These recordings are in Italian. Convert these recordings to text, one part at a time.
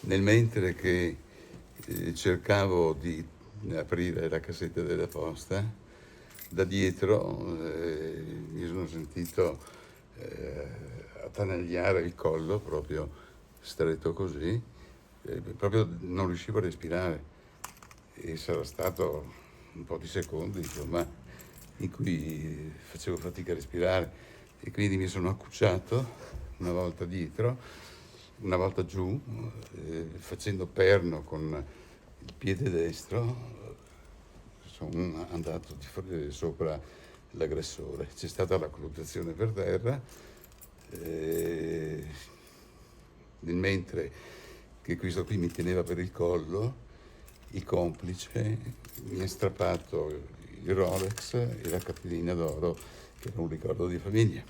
Nel mentre che cercavo di aprire la cassetta della posta, da dietro mi sono sentito attanagliare il collo, proprio stretto così, proprio non riuscivo a respirare. E sarà stato un po' di secondi, insomma, in cui facevo fatica a respirare, e quindi mi sono accucciato una volta dietro, una volta giù, facendo perno con il piede destro. Sono andato sopra l'aggressore. C'è stata la colluttazione per terra, mentre che questo qui mi teneva per il collo, il complice mi ha strappato il Rolex e la cartellina d'oro, che era un ricordo di famiglia.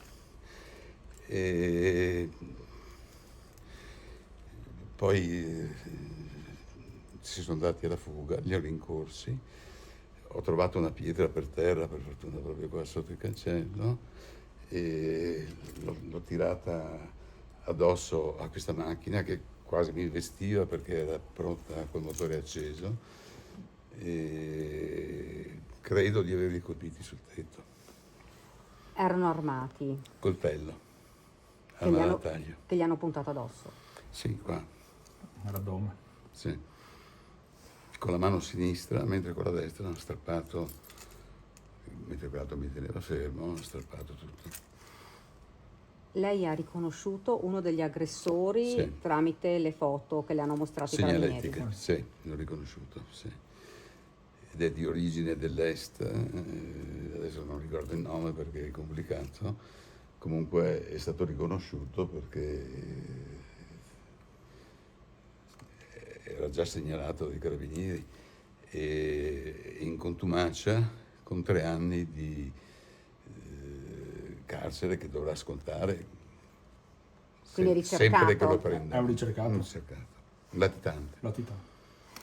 E poi si sono dati alla fuga, li ho rincorsi. Ho trovato una pietra per terra, per fortuna proprio qua sotto il cancello, e l'ho tirata addosso a questa macchina che quasi mi vestiva perché era pronta col motore acceso, e credo di averli colpiti sul tetto. Erano armati, Coltello, che gli arma da hanno, taglio. che gli hanno puntato addosso. Sì, qua, All'addome. sì. Con la mano sinistra, mentre con la destra hanno strappato, mentre quell'altro mi teneva fermo, hanno strappato tutto. Lei ha riconosciuto uno degli aggressori Sì. tramite le foto che le hanno mostrato i carabinieri. Segnaletica, sì, l'ho riconosciuto, sì. Ed è di origine dell'Est, adesso non ricordo il nome perché è complicato, comunque è stato riconosciuto perché era già segnalato dai carabinieri, e in contumacia con 3 anni di carcere che dovrà scontare Quindi sempre che lo ricercato. prenda. È un ricercato. Un ricercato, un latitante. Latitante.